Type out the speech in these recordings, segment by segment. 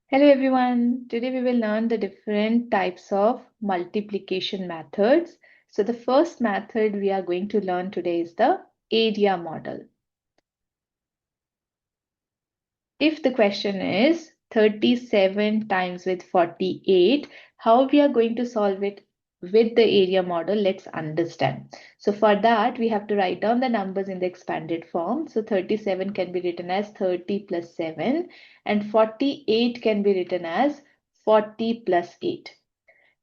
Hello everyone. Today we will learn the different types of multiplication methods. So the first method we are going to learn today is the area model. If the question is 37 times with 48, how we are going to solve it with the area model, let's understand. So for that, we have to write down the numbers in the expanded form. So 37 can be written as 30 plus 7 and 48 can be written as 40 plus 8.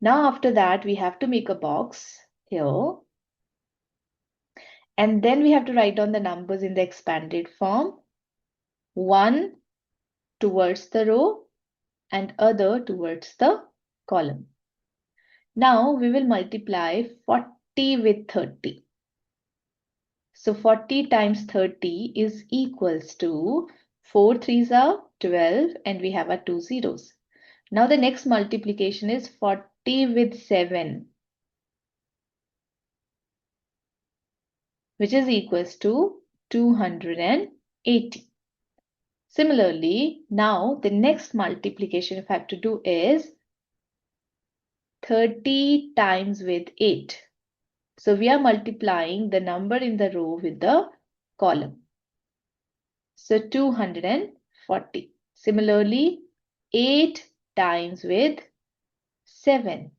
Now after that, we have to make a box here. And then we have to write down the numbers in the expanded form. One towards the row and other towards the column. Now we will multiply 40 with 30. So 40 times 30 is equals to 4 threes are 12 and we have our 2 zeros. Now the next multiplication is 40 with 7, which is equals to 280. Similarly, now the next multiplication if I have to do is 30 times with 8. So we are multiplying the number in the row with the column. So 240. Similarly, 8 times with 7.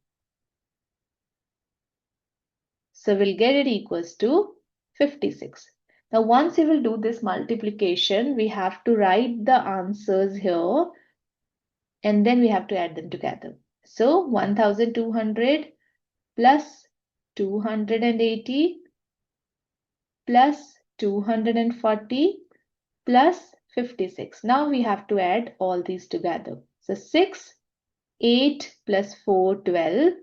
So we'll get it equals to 56. Now once you will do this multiplication, we have to write the answers here and then we have to add them together. So 1200 plus 280 plus 240 plus 56. Now we have to add all these together. So 6, 8 plus 4, 12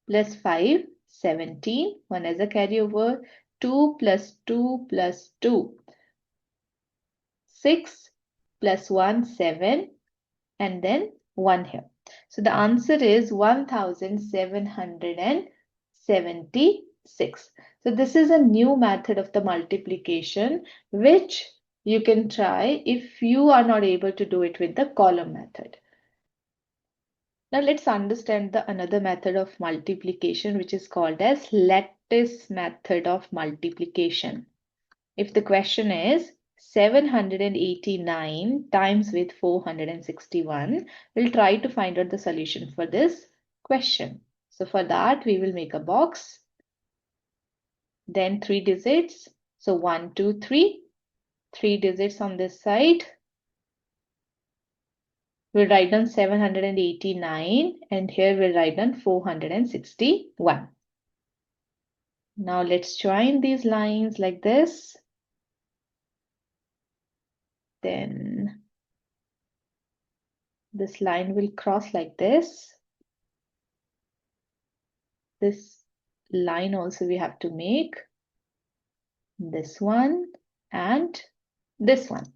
plus 5, 17. 1 as a carryover. 2 plus 2 plus 2. 6 plus 1, 7. And then 1 here. So the answer is 1776. So this is a new method of the multiplication which you can try if you are not able to do it with the column method. Now let's understand another method of multiplication which is called as lattice method of multiplication. If the question is 789 times with 461, we'll try to find out the solution for this question. So for that, we will make a box, then 3 digits. So 1, 2, 3, 3 digits on this side. We'll write down 789 and here we'll write down 461. Now let's join these lines like this. Then this line will cross like this. This line also we have to make. This one and this one.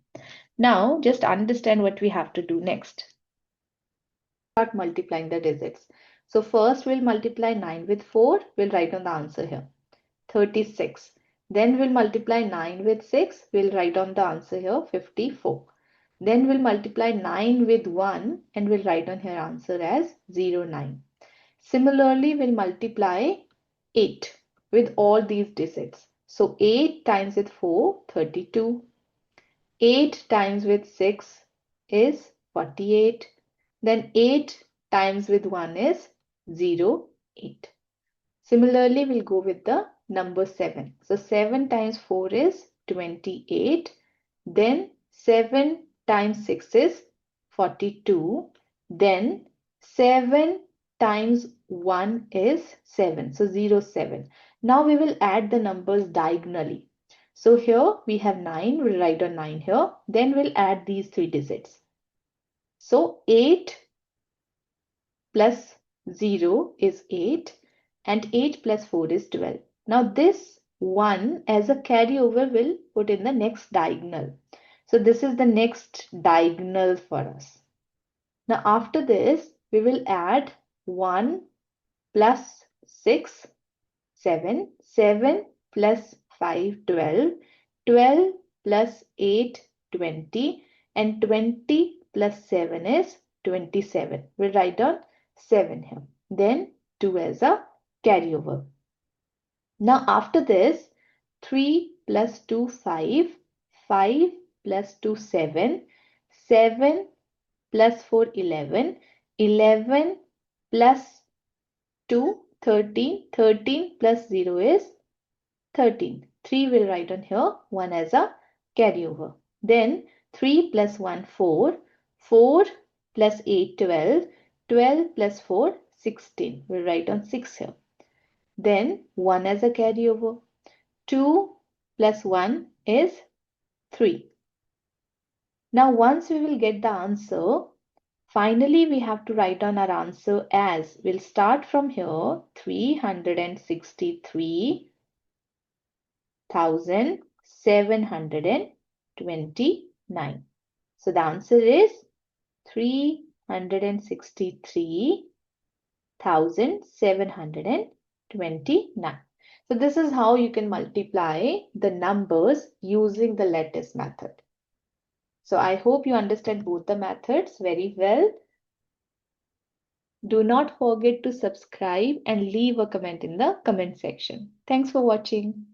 Now just understand what we have to do next. Start multiplying the digits. So first we'll multiply 9 with 4. We'll write on the answer here. 36. Then we'll multiply 9 with 6. We'll write on the answer here. 54. Then we'll multiply 9 with 1 and we'll write on here answer as 09. Similarly, we'll multiply 8 with all these digits. So 8 times with 4, 32. 8 times with 6 is 48. Then 8 times with 1 is 08. Similarly, we'll go with the number 7. So 7 times 4 is 28. Then 7 times 6 is 42. Then 7 times 1 is 7. So 07. Now we will add the numbers diagonally. So here we have 9. We'll write on 9 here. Then we'll add these 3 digits. So 8 plus 0 is 8. And 8 plus 4 is 12. Now this 1 as a carryover will put in the next diagonal. So this is the next diagonal for us. Now after this, we will add 1 plus 6, 7, 7 plus 5, 12, 12 plus 8, 20, and 20 plus 7 is 27. We'll write down 7 here. Then 2 as a carryover. Now after this, 3 plus 2, 5. 5 plus 2, 7. 7 plus 4, 11. 11 plus 2, 13. 13 plus 0 is 13. 3 will write on here, 1 as a carryover. Then 3 plus 1, 4. 4 plus 8, 12. 12 plus 4, 16. We'll write on 6 here. Then 1 as a carryover. 2 plus 1 is 3. Now once we will get the answer, finally we have to write down our answer as, we'll start from here, 363,729. So the answer is 363,729. So this is how you can multiply the numbers using the lattice method. So I hope you understand both the methods very well. Do not forget to subscribe and leave a comment in the comment section. Thanks for watching.